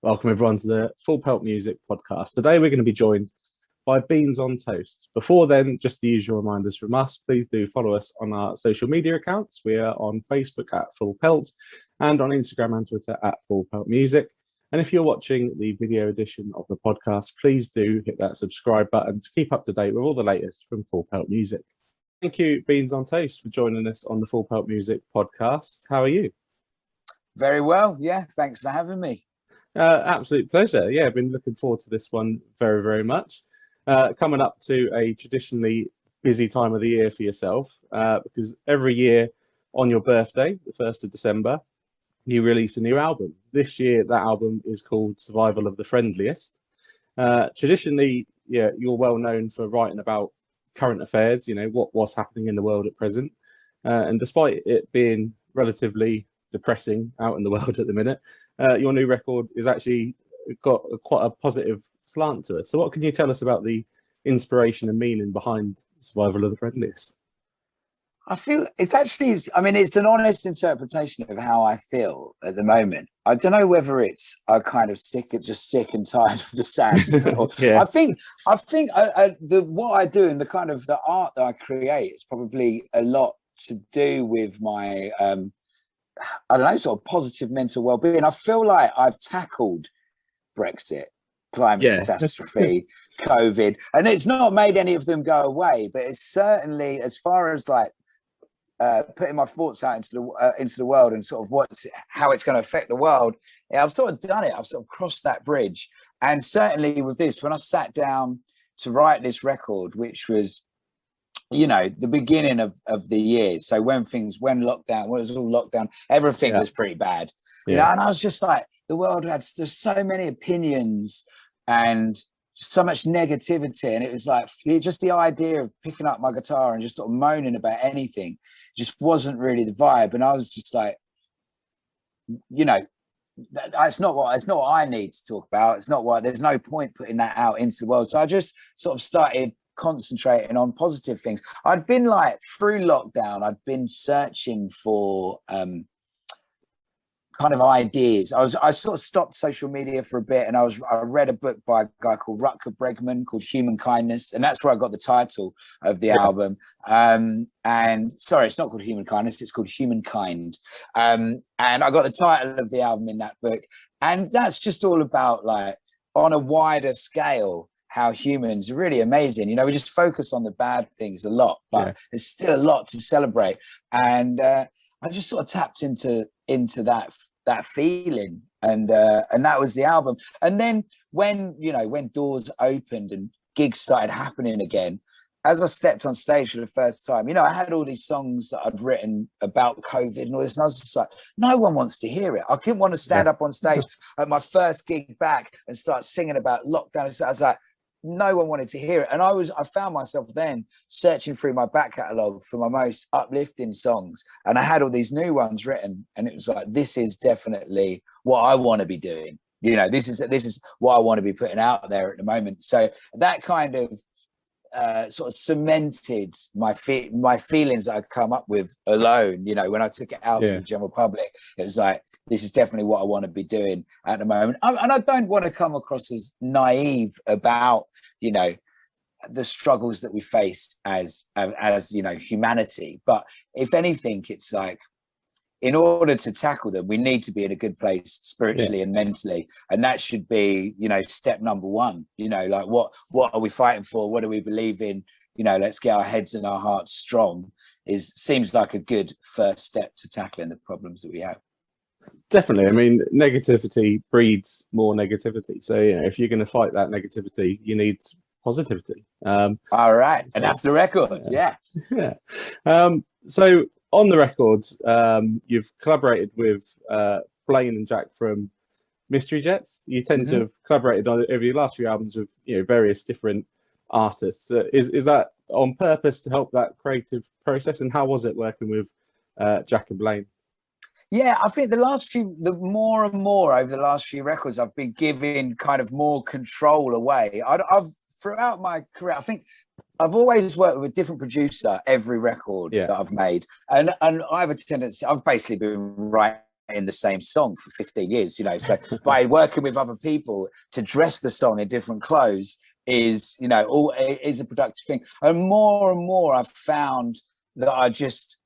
Welcome everyone to the Full Pelt Music Podcast. Today we're going to be joined by Beans on Toast. Before then, just the usual reminders from us. Please do follow us on our social media accounts. We are on Facebook at Full Pelt and on Instagram and Twitter at Full Pelt Music. And if you're watching the video edition of the podcast, please do hit that subscribe button to keep up to date with all the latest from Full Pelt Music. Thank you, Beans on Toast, for joining us on the Full Pelt Music Podcast. How are you? Very well. Yeah, thanks for having me. Absolute pleasure. Yeah, I've been looking forward to this one very, very much. Coming up to a traditionally busy time of the year for yourself, because every year on your birthday, the 1st of December, you release a new album. This year, that album is called Survival of the Friendliest. Traditionally, yeah, you're well known for writing about current affairs, you know, what's happening in the world at present. And despite it being relatively depressing out in the world at the minute, your new record is actually got quite a positive slant to it. So what can you tell us about the inspiration and meaning behind Survival of the Friendliest? I feel it's actually, it's an honest interpretation of how I feel at the moment. I don't know whether it's kind of sick and tired of the sadness. Or, Yeah. I think what I do and the kind of the art that I create is probably a lot to do with my I don't know, sort of positive mental well-being. I feel like I've tackled Brexit, climate catastrophe, COVID, and it's not made any of them go away, but it's certainly, as far as like putting my thoughts out into the world and sort of how it's going to affect the world, I've sort of done it. I've sort of crossed that bridge. And certainly with this, when I sat down to write this record, which was, you know, the beginning of the year. So when it was all lockdown, everything was pretty bad. You know, and I was just like, the world there's so many opinions and so much negativity. And it was like, just the idea of picking up my guitar and just sort of moaning about anything just wasn't really the vibe. And I was just like, you know, it's not what I need to talk about. There's no point putting that out into the world. So I just sort of started concentrating on positive things. I'd been like, through lockdown, I'd been searching for kind of ideas. I sort of stopped social media for a bit, and I read a book by a guy called Rutger Bregman called Human Kindness, and that's where I got the title of the album. And sorry, it's not called Human Kindness, it's called Humankind. And I got the title of the album in that book, and that's just all about, like, on a wider scale, how humans are really amazing. You know, we just focus on the bad things a lot, but there's still a lot to celebrate. And I just sort of tapped into that feeling, and that was the album. And then when doors opened and gigs started happening again, as I stepped on stage for the first time, you know, I had all these songs that I'd written about COVID and all this, and I was just like, no one wants to hear it. I didn't want to stand up on stage at my first gig back and start singing about lockdown. So I was like, no one wanted to hear it. And I found myself then searching through my back catalogue for my most uplifting songs, and I had all these new ones written, and it was like, this is definitely what I want to be doing. You know, this is what I want to be putting out there at the moment. So that kind of sort of cemented my feelings that I'd come up with alone. You know, when I took it out to the general public, it was like, this is definitely what I want to be doing at the moment. And I don't want to come across as naive about, you know, the struggles that we face as you know, humanity. But if anything, it's like, in order to tackle them, we need to be in a good place spiritually and mentally. And that should be, you know, step number one. You know, like, what are we fighting for? What do we believe in? You know, let's get our heads and our hearts strong. Seems like a good first step to tackling the problems that we have. Definitely. I mean, negativity breeds more negativity. So, you know, if you're going to fight that negativity, you need positivity. All right. And that's the record. Yeah. So on the records, you've collaborated with Blaine and Jack from Mystery Jets. You tend to have collaborated over your last few albums with, you know, various different artists. Is that on purpose to help that creative process? And how was it working with Jack and Blaine? Yeah, I think the more and more over the last few records, I've been giving kind of more control away. I've throughout my career, I think I've always worked with a different producer every record that I've made, and I have a tendency. I've basically been writing writing the same song for 15 years, you know. So by working with other people to dress the song in different clothes is, you know, all is a productive thing. And more I've found that I just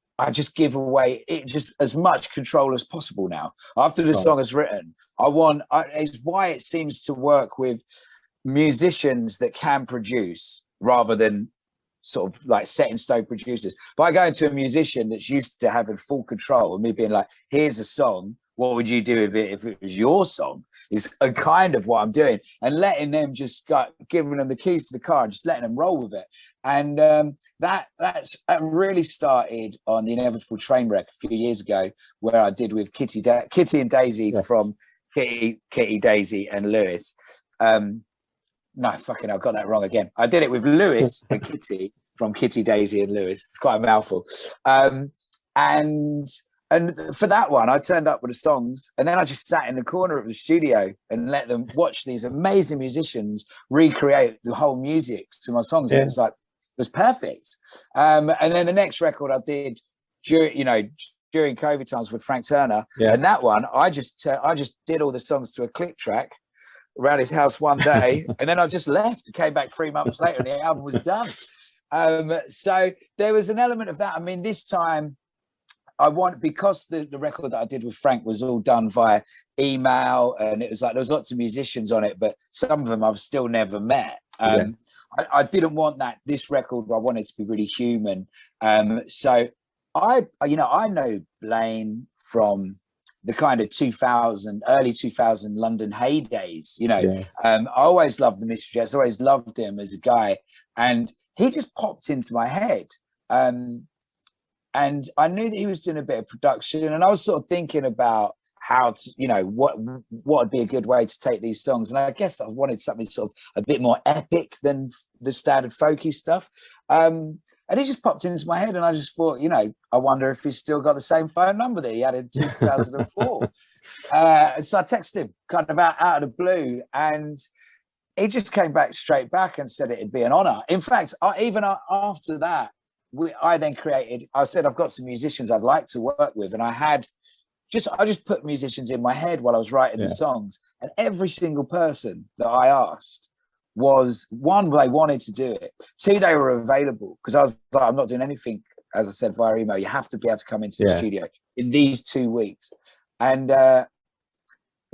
give away it just as much control as possible now. After the song is written, it's why it seems to work with musicians that can produce rather than sort of like set in stone producers. By going to a musician that's used to having full control and me being like, here's a song, what would you do with it if it was your song, is a kind of what I'm doing, and letting them just giving them the keys to the car and just letting them roll with it. And that really started on the Inevitable Trainwreck a few years ago, where I did with Kitty and Daisy from Kitty, Daisy and Lewis. No, fucking, I got that wrong again. I did it with Lewis and Kitty from Kitty, Daisy and Lewis. It's quite a mouthful. And for that one, I turned up with the songs, and then I just sat in the corner of the studio and let them watch these amazing musicians recreate the whole music to my songs. It was perfect. And then the next record I did during COVID times with Frank Turner, and that one I just did all the songs to a click track around his house one day, and then I just left and came back 3 months later, and the album was done. So there was an element of that. I mean, this time because the record that I did with Frank was all done via email, and it was like there was lots of musicians on it, but some of them I've still never met. I didn't want that. This record, I wanted to be really human. So I know Blaine from the kind of early 2000 London heydays, you know. I always loved the Mystery Jets, always loved him as a guy, and he just popped into my head. And I knew that he was doing a bit of production, and I was sort of thinking about how to, you know, what would be a good way to take these songs. And I guess I wanted something sort of a bit more epic than the standard folky stuff. And he just popped into my head, and I just thought, you know, I wonder if he's still got the same phone number that he had in 2004. So I texted him kind of out of the blue, and he just came back straight back and said it'd be an honor. In fact, even after that, I said, I've got some musicians I'd like to work with. And I just put musicians in my head while I was writing the songs. And every single person that I asked was, one, they wanted to do it. Two, they were available. Because I was like, I'm not doing anything, as I said, via email. You have to be able to come into the studio in these 2 weeks. And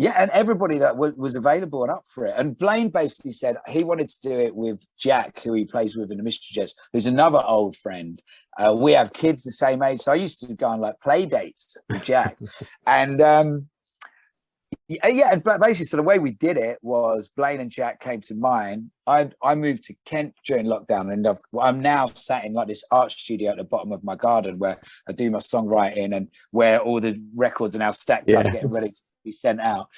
and everybody that was available and up for it. And Blaine basically said he wanted to do it with Jack, who he plays with in the Mystery Jets, who's another old friend. We have kids the same age, so I used to go on like play dates with Jack. And and basically, so the way we did it was Blaine and Jack came to mine. I moved to Kent during lockdown, and I'm now sat in like this art studio at the bottom of my garden where I do my songwriting and where all the records are now stacked up, getting ready to be sent out.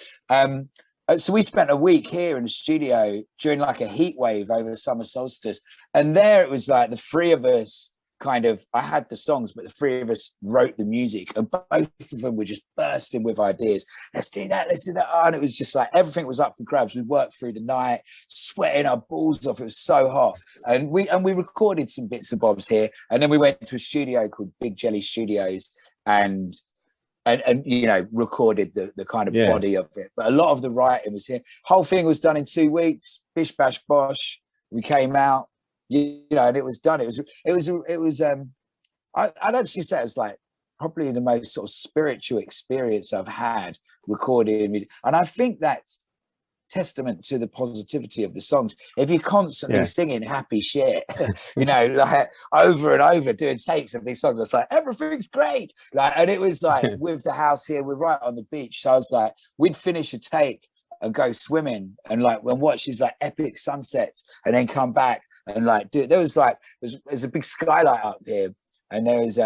So we spent a week here in the studio during like a heat wave over the summer solstice, and there it was like the three of us I had the songs, but the three of us wrote the music, and both of them were just bursting with ideas. Let's do that. And it was just like everything was up for grabs. We worked through the night, sweating our balls off. It was so hot, and we recorded some bits and bobs here, and then we went to a studio called Big Jelly Studios and you know, recorded the kind of body of it. But a lot of the writing was here. Whole thing was done in 2 weeks. Bish bash bosh. We came out. You know, and it was done. I'd actually say it's like probably the most sort of spiritual experience I've had recording music. And I think that's testament to the positivity of the songs. If you're constantly singing happy shit, you know, like over and over doing takes of these songs, it's like everything's great. Like, and it was like with the house here, we're right on the beach. So I was like, we'd finish a take and go swimming and like watch these like epic sunsets and then come back. And like, dude, there's a big skylight up here, and there was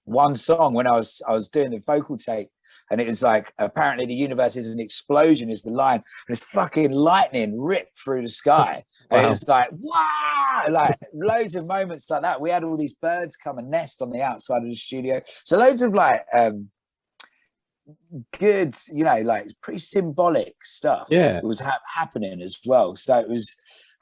one song when I was doing the vocal take, and it was like, apparently the universe is an explosion is the line, and it's fucking lightning ripped through the sky. And it was like, wow, like loads of moments like that. We had all these birds come and nest on the outside of the studio, so loads of like good, you know, like pretty symbolic stuff was happening as well. So it was,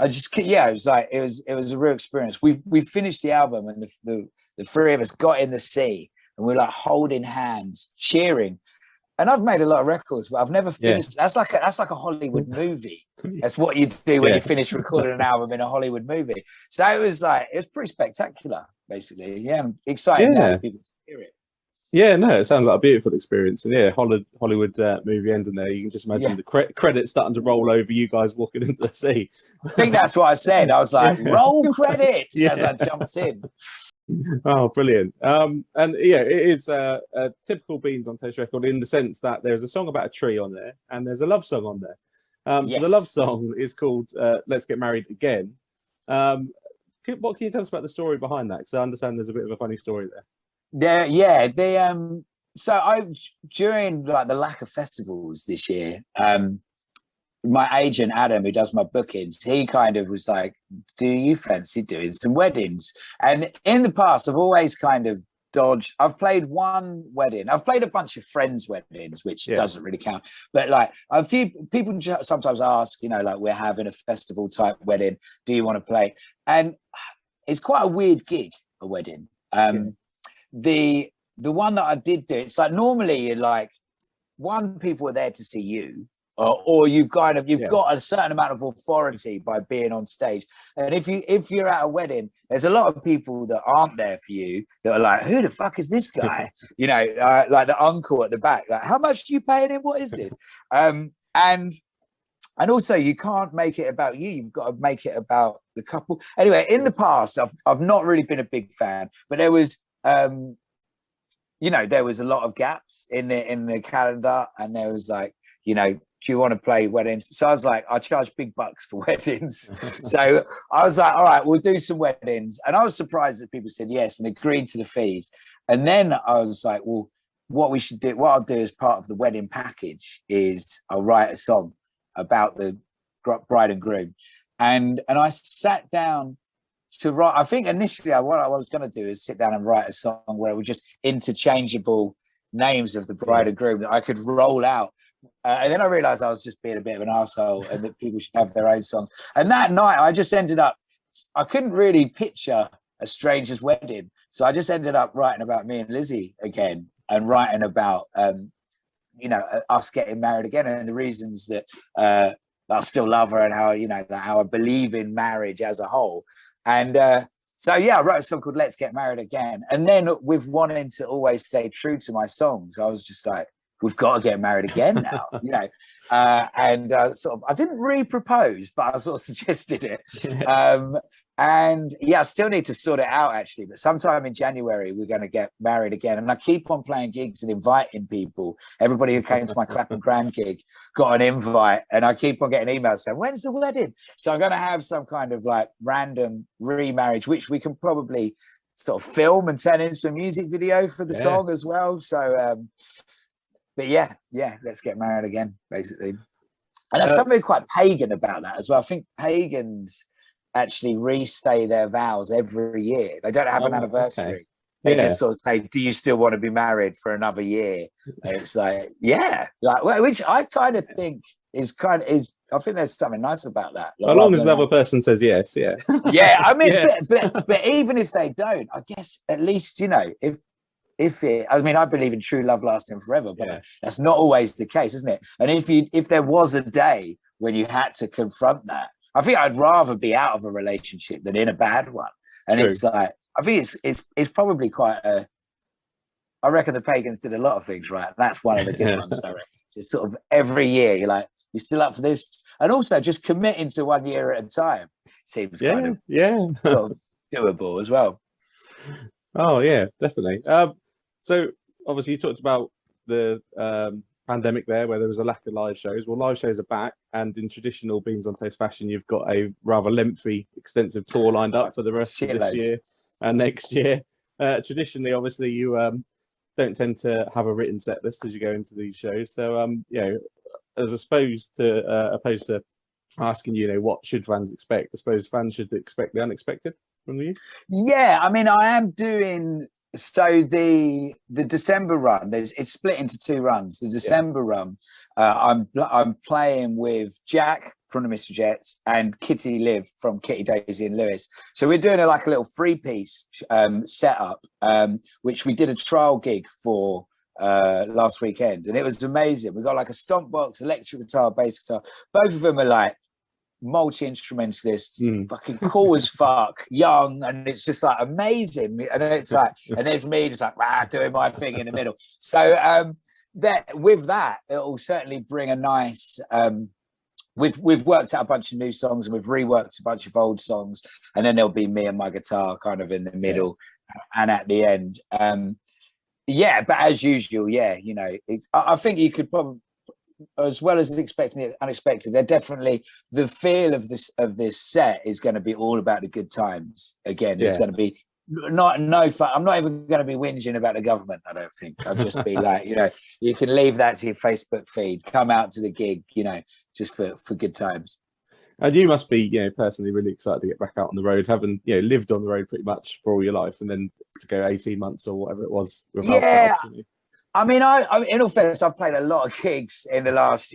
it was a real experience. We finished the album, and the three of us got in the sea, and we were like holding hands, cheering. And I've made a lot of records, but I've never finished. That's like a Hollywood movie. That's what you do when you finish recording an album in a Hollywood movie. So it was pretty spectacular, basically. Yeah, I'm excited now for people to hear it. Yeah, no, it sounds like a beautiful experience. And yeah, Hollywood movie ending there. You can just imagine the credits starting to roll over, you guys walking into the sea. I think that's what I said. I was like, roll credits as I jumped in. Oh, brilliant. And yeah, it is a typical Beans on Toast record in the sense that there's a song about a tree on there and there's a love song on there. So the love song is called Let's Get Married Again. What can you tell us about the story behind that? Because I understand there's a bit of a funny story there. So during like the lack of festivals this year, my agent Adam, who does my bookings, he kind of was like, do you fancy doing some weddings? And in the past I've always kind of dodged. I've played one wedding. I've played a bunch of friends' weddings, which doesn't really count, but like a few people sometimes ask, like, we're having a festival type wedding, do you want to play? And it's quite a weird gig, a wedding. The one that I did do, it's like normally you're like, people are there to see you, or you've got a certain amount of authority by being on stage. And if you're at a wedding, there's a lot of people that aren't there for you that are like, who the fuck is this guy? Like the uncle at the back, like, how much do you pay him? What is this? And also you can't make it about you. You've got to make it about the couple. Anyway, in the past, I've not really been a big fan, but there was there was a lot of gaps in the calendar, and there was like, do you want to play weddings? So I was like, I charge big bucks for weddings. So I was like, all right, we'll do some weddings. And I was surprised that people said yes and agreed to the fees. And then I was like, well, what I'll do as part of the wedding package is I'll write a song about the bride and groom. And I sat down to write. I think initially what I was going to do is sit down and write a song where it was just interchangeable names of the bride and groom that I could roll out. And then I realized I was just being a bit of an asshole and that people should have their own songs. And that night I just ended up, I couldn't really picture a stranger's wedding. So I just ended up writing about me and Lizzie again, and writing about, us getting married again, and the reasons that I still love her, and how I believe in marriage as a whole. And I wrote a song called Let's Get Married Again. And then with wanting to always stay true to my songs, I was just like, we've got to get married again now, I didn't really propose, but I sort of suggested it. I still need to sort it out actually, but sometime in January, we're going to get married again. And I keep on playing gigs and inviting people. Everybody who came to my Clapham Grand gig got an invite, and I keep on getting emails saying, when's the wedding? So I'm going to have some kind of like random remarriage, which we can probably sort of film and turn into a music video for the song as well. So, but let's get married again, basically. And there's something quite pagan about that as well. I think pagans actually restay their vows every year. They don't have an anniversary. Okay. They just sort of say, do you still want to be married for another year? And it's like, which I kind of think I think there's something nice about that. Like, as long as the other person says yes, yeah. Yeah, I mean, but even if they don't, I guess at least, I believe in true love lasting forever, but that's not always the case, isn't it? And if there was a day when you had to confront that, I think I'd rather be out of a relationship than in a bad one. And True. It's like, I think it's probably quite I reckon the pagans did a lot of things right. That's one of the good ones, I reckon. Just sort of every year, you're like, you're still up for this? And also just committing to 1 year at a time seems kind of sort of doable as well. Oh, yeah, definitely. So obviously you talked about the pandemic there, where there was a lack of live shows. Well, live shows are back, and in traditional Beans on Toast fashion, you've got a rather lengthy, extensive tour lined up for the rest of this year and next year. Traditionally, obviously, you don't tend to have a written set list as you go into these shows. So, as opposed to asking, what should fans expect? I suppose fans should expect the unexpected from you. Yeah, I mean, I am doing. So the December run, it's split into two runs. The December run, I'm playing with Jack from the Mr. Jets and Kitty Liv from Kitty, Daisy and Lewis. So we're doing a little 3-piece setup, which we did a trial gig for last weekend, and it was amazing. We got like a stomp box, electric guitar, bass guitar. Both of them are like multi-instrumentalists, fucking cool as fuck, young, and it's just like amazing. And then it's like, and there's me just like doing my thing in the middle. So that with that, it'll certainly bring a nice we've worked out a bunch of new songs, and we've reworked a bunch of old songs, and then there'll be me and my guitar kind of in the middle and at the end. Yeah, but as usual, you know, I think you could probably, as well as expecting it unexpected, they're definitely, the feel of this set is going to be all about the good times again. It's going to be no fun. I'm not even going to be whinging about the government, I don't think. I'll just be like, you know, you can leave that to your Facebook feed, come out to the gig, you know, just for good times. And you must be, you know, personally really excited to get back out on the road, having, you know, lived on the road pretty much for all your life, and then to go 18 months or whatever it was. I mean, I in all fairness, I've played a lot of gigs in the last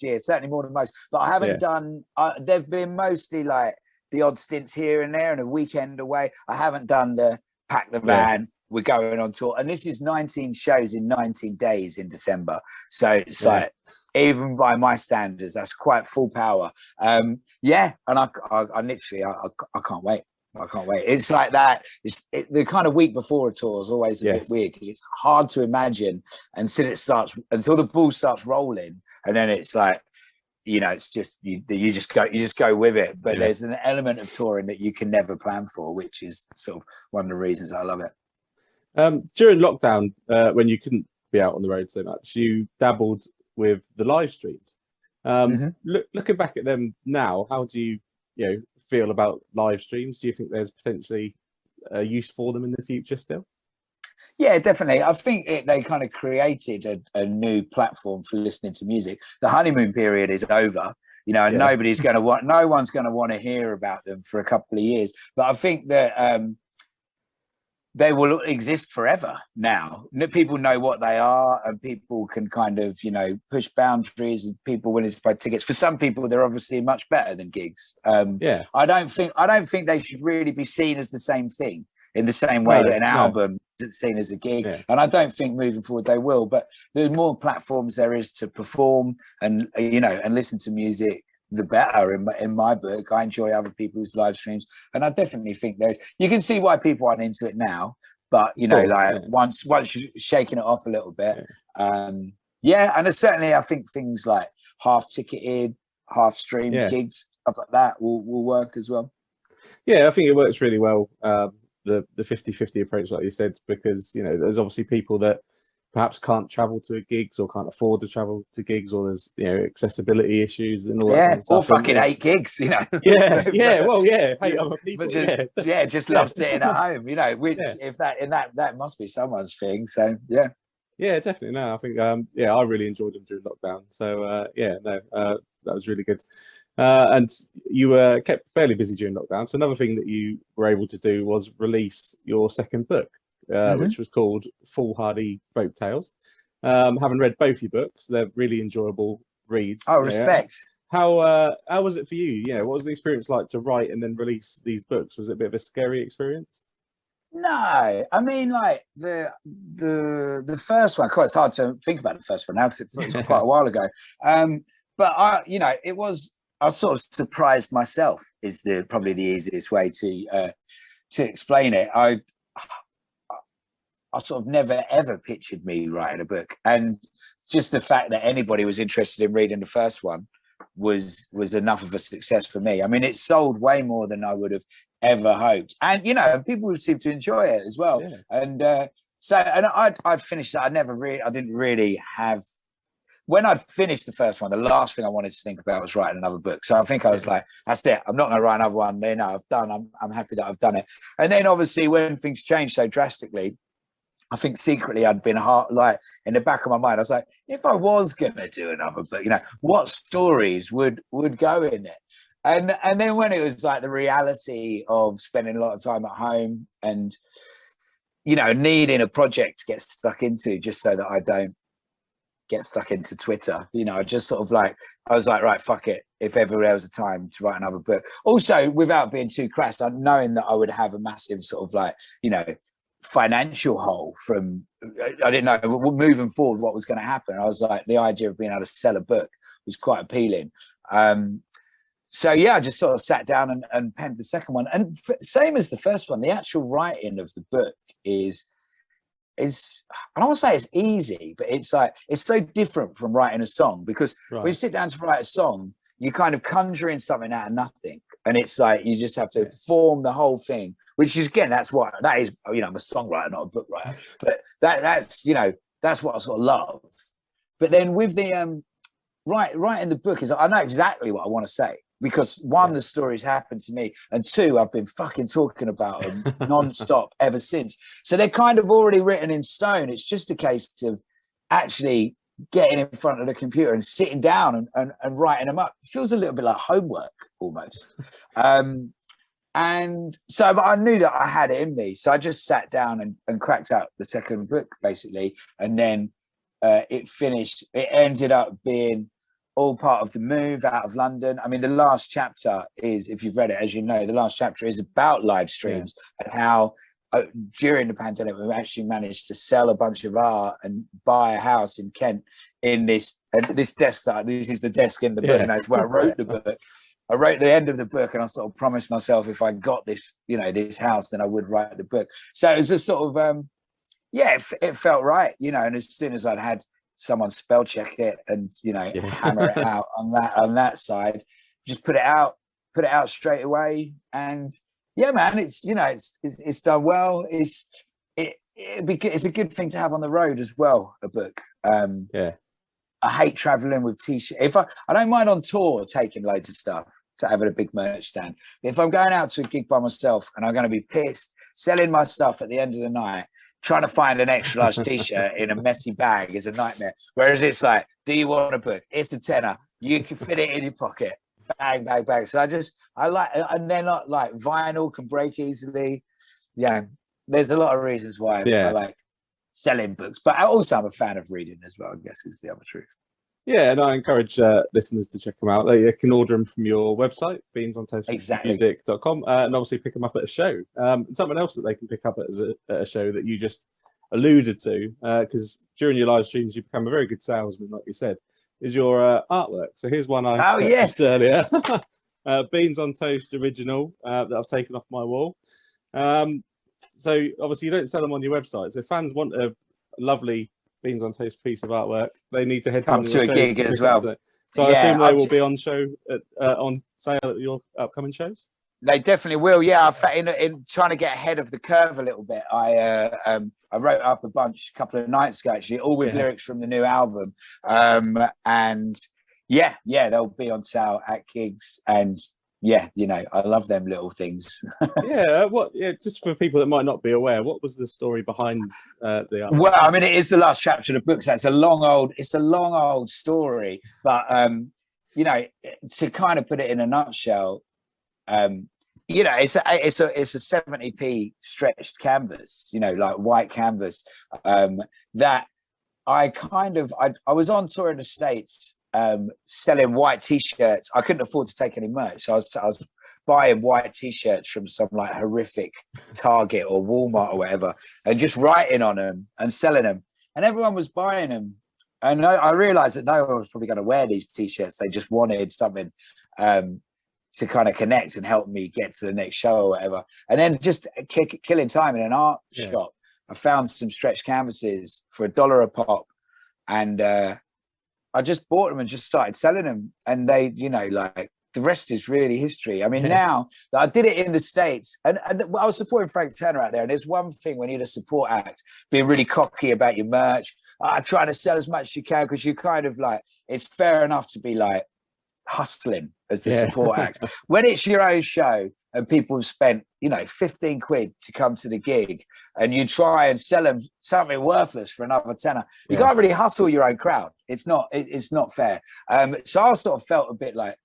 year, certainly more than most. But I haven't done. They've been mostly like the odd stints here and there, and a weekend away. I haven't done the pack the van. We're going on tour, and this is 19 shows in 19 days in December. So it's like, even by my standards, that's quite full power. And I literally, I can't wait. I can't wait. It's like that. The kind of week before a tour is always a bit weird, because it's hard to imagine until the ball starts rolling, and then it's like, you know, it's just you just go with it. But there's an element of touring that you can never plan for, which is sort of one of the reasons I love it. During lockdown, when you couldn't be out on the road so much, you dabbled with the live streams. Looking back at them now, how do you feel about live streams? Do you think there's potentially a use for them in the future still? Yeah, definitely. I think they kind of created a new platform for listening to music. The honeymoon period is over, you know, and no one's going to want to hear about them for a couple of years. But I think that they will exist forever now. People know what they are, and people can kind of, you know, push boundaries, and people willing to buy tickets. For some people, they're obviously much better than gigs. I don't think they should really be seen as the same thing, in the same way that an album isn't seen as a gig. And I don't think moving forward they will. But the more platforms there is to perform and, you know, and listen to music, the better in my book. I enjoy other people's live streams, and I definitely think you can see why people aren't into it now, but you know, once you're shaking it off a little bit, and certainly I think things like half ticketed, half streamed gigs, stuff like that will work as well. I think it works really well, the 50-50 approach, like you said, because, you know, there's obviously people that perhaps can't travel to gigs, or can't afford to travel to gigs, or there's, you know, accessibility issues and all that kind of stuff. Or fucking hate gigs, you know. Hate other people. Just love sitting at home, you know. Which if that must be someone's thing. So definitely. No, I think I really enjoyed them during lockdown. So that was really good. And you were kept fairly busy during lockdown. So another thing that you were able to do was release your second book, which was called Foolhardy Folk Tales. Having read both your books, they're really enjoyable reads. Oh, respect. How was it for you? Yeah, what was the experience like to write and then release these books? Was it a bit of a scary experience? No, I mean, like the first one. Quite, it's hard to think about the first one now, because it was quite a while ago. But I sort of surprised myself. Is probably the easiest way to explain it. I sort of never ever pictured me writing a book, and just the fact that anybody was interested in reading the first one was enough of a success for me. I mean, it sold way more than I would have ever hoped, and you know, people seem to enjoy it as well. And I'd finished that. I didn't really have. When I'd finished the first one, the last thing I wanted to think about was writing another book. So I think I was like, that's it. I'm not going to write another one. Then I've done. I'm happy that I've done it. And then obviously when things changed so drastically, I think secretly I'd been like in the back of my mind, I was like, if I was going to do another book, you know, what stories would go in it? And then when it was like the reality of spending a lot of time at home and, you know, needing a project to get stuck into, just so that I don't get stuck into Twitter, you know, I just sort of like, I was like, right, fuck it. If ever there was a time to write another book. Also, without being too crass, knowing that I would have a massive sort of like, you know, financial hole from, I didn't know moving forward what was going to happen. I was like, the idea of being able to sell a book was quite appealing. So yeah, I just sort of sat down and penned the second one. And same as the first one, the actual writing of the book is I don't want to say it's easy, but it's like, it's so different from writing a song, because when you sit down to write a song, you kind of conjuring something out of nothing. And it's like, you just have to form the whole thing, which is, again, that is, you know, I'm a songwriter, not a book writer, but that's, you know, that's what I sort of love. But then with the, writing the book is, I know exactly what I want to say, because one, the stories happened to me, and two, I've been fucking talking about them non-stop ever since. So they're kind of already written in stone. It's just a case of actually getting in front of the computer and sitting down and writing them up. It feels a little bit like homework almost. And so, but I knew that I had it in me. So I just sat down and cracked out the second book, basically. And then it finished. It ended up being all part of the move out of London. I mean, the last chapter is, if you've read it, as you know, the last chapter is about live streams and how during the pandemic we actually managed to sell a bunch of art and buy a house in Kent in this desk. This is the desk in the book, and that's where I wrote the book. I wrote the end of the book, and I sort of promised myself if I got this, you know, this house, then I would write the book. So it was a sort of it felt right, you know. And as soon as I'd had someone spell check it and, you know, hammer it out on that side, just put it out straight away. And yeah, man, it's, you know, it's done well. It's a good thing to have on the road as well, a book. I hate traveling with t-shirts. If I don't mind on tour taking loads of stuff to have at a big merch stand. If I'm going out to a gig by myself and I'm going to be pissed selling my stuff at the end of the night, trying to find an extra large t-shirt in a messy bag is a nightmare. Whereas it's like, do you want a book? It's a tenner. You can fit it in your pocket. Bang, bang, bang. So I like, and they're not like, vinyl can break easily. Yeah, there's a lot of reasons why I like selling books, but also I'm a fan of reading as well, I guess is the other truth. Yeah, and I encourage listeners to check them out. They can order them from your website, beansontoastmusic.com, and obviously pick them up at a show. Something else that they can pick up at a show that you just alluded to, because during your live streams you become a very good salesman, like you said, is your artwork. So here's one I purchased earlier. Beans on Toast original that I've taken off my wall. So obviously you don't sell them on your website. So if fans want a lovely Beans on Toast piece of artwork, they need to head to a gig as well. So I assume they will be on show on sale at your upcoming shows. They definitely will. Yeah, in trying to get ahead of the curve a little bit, I wrote up a couple of nights ago, actually, all with lyrics from the new album. And they'll be on sale at gigs. And yeah, you know, I love them little things. Just for people that might not be aware, what was the story behind the album? Well, I mean, it is the last chapter of the book, so it's a long old story. But you know, to kind of put it in a nutshell, you know, it's a 70p stretched canvas, you know, like white canvas, that I was on tour in the States, selling white t-shirts. I couldn't afford to take any merch, so I was buying white t-shirts from some like horrific Target or Walmart or whatever, and just writing on them and selling them, and everyone was buying them. And I realized that no one was probably going to wear these t-shirts. They just wanted something to kind of connect and help me get to the next show or whatever. And then just killing time in an art shop, I found some stretched canvases for $1 a pop, and I just bought them and just started selling them. And they, you know, like, the rest is really history. I mean, now I did it in the States, and I was supporting Frank Turner out there. And there's one thing when you're a support act, being really cocky about your merch, trying to sell as much as you can, because you kind of like, it's fair enough to be like hustling as the support act. When it's your own show and people have spent, you know, 15 quid to come to the gig, and you try and sell them something worthless for another tenner, you can't really hustle your own crowd. It's not fair. So I sort of felt a bit like,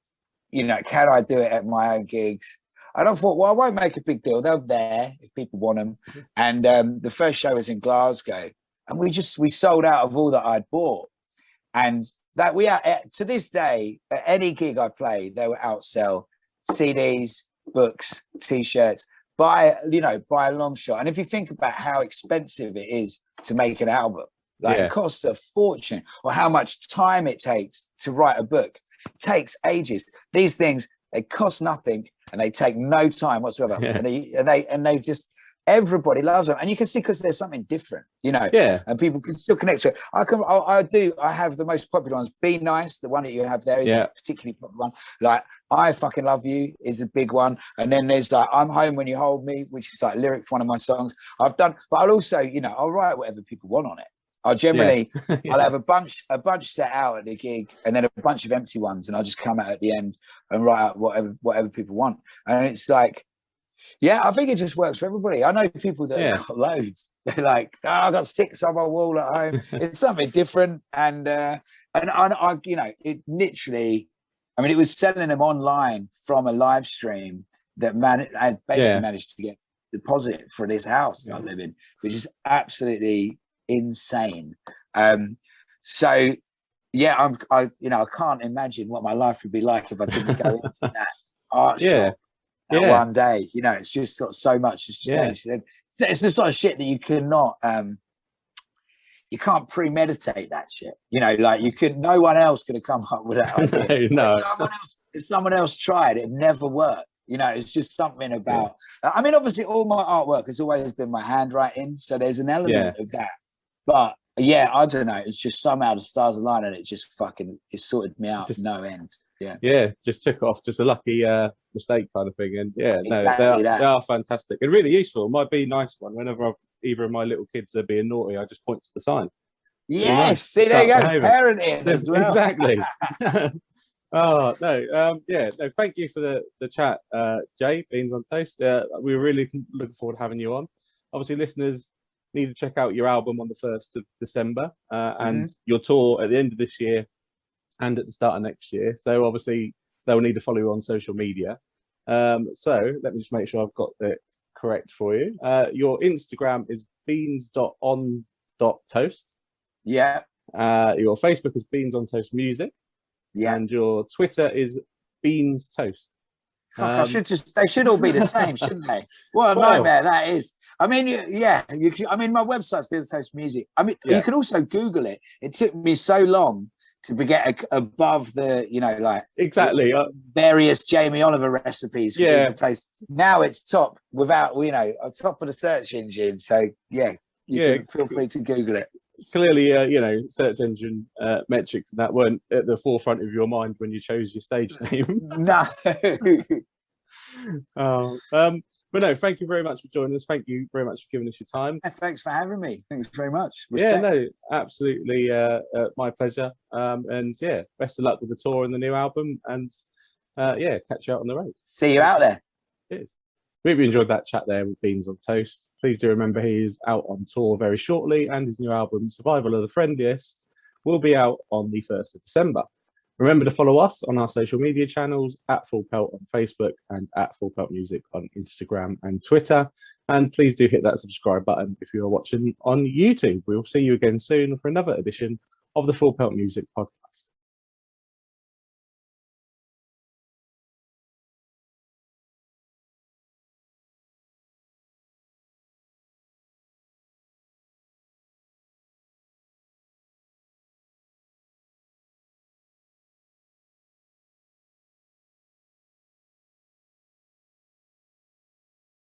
you know, can I do it at my own gigs? And I thought, well, I won't make a big deal. They're there if people want them. And the first show was in Glasgow, and we sold out of all that I'd bought. And that to this day, at any gig I play, they will outsell CDs, books, t-shirts, by a long shot. And if you think about how expensive it is to make an album, like it costs a fortune, or how much time it takes to write a book, it takes ages. These things, they cost nothing and they take no time whatsoever. And they just, everybody loves them. And you can see, because there's something different, and people can still connect to it. I have the most popular ones. Be Nice, the one that you have there, is a particularly popular one. Like I Fucking Love You is a big one. And then there's like I'm Home When You Hold Me, which is like lyric for one of my songs I've done. But I'll also, I'll write whatever people want on it. I'll generally, I'll have a bunch set out at the gig, and then a bunch of empty ones, and I'll just come out at the end and write out whatever people want. And it's like, I think it just works for everybody. I know people that have got loads. They're like, I got 6 on my wall at home. It's something different, and I it literally, I mean, it was selling them online from a live stream that I basically managed to get a deposit for this house that I live in, which is absolutely insane. So I can't imagine what my life would be like if I didn't go into that art shop one day. It's just so much has changed. It's the sort of shit that you cannot you can't premeditate that shit. Like no one else could have come up with that idea. No. If someone else tried, it'd never work. It's just something about I mean, obviously all my artwork has always been my handwriting, so there's an element of that. But I don't know. It's just somehow the stars aligned, and it just it sorted me out no end. Just took off. Just a lucky mistake kind of thing. And exactly they are fantastic and really useful. It might be a nice one. Whenever either of my little kids are being naughty, I just point to the sign. Yes, see, there you go. Parenting as well. Exactly. Oh no, no. Thank you for the chat, Jay. Beans on Toast. We were really looking forward to having you on. Obviously, listeners need to check out your album on the 1st of December and your tour at the end of this year and at the start of next year. So obviously they'll need to follow you on social media. So let me just make sure I've got it correct for you. Your Instagram is beans.on.toast. Yeah. Your Facebook is Beans on Toast Music. Yeah. And your Twitter is Beans Toast. Fuck, they should all be the same, shouldn't they? What a nightmare that is. I mean, I mean, my website's Beans Toast Music. I mean, you can also Google it. It took me so long to get above the, exactly various Jamie Oliver recipes. For taste. Now it's top without, top of the search engine. So you can feel free to Google it. Clearly, search engine metrics and that weren't at the forefront of your mind when you chose your stage name. No. But no, thank you very much for joining us. Thank you very much for giving us your time. Thanks for having me. Thanks very much. Respect. Yeah, no, absolutely, my pleasure. And best of luck with the tour and the new album. And catch you out on the road. See you out there. Cheers. We hope you enjoyed that chat there with Beans on Toast. Please do remember he is out on tour very shortly, and his new album, Survival of the Friendliest, will be out on the 1st of December. Remember to follow us on our social media channels at Full Pelt on Facebook and at Full Pelt Music on Instagram and Twitter. And please do hit that subscribe button if you are watching on YouTube. We will see you again soon for another edition of the Full Pelt Music Podcast.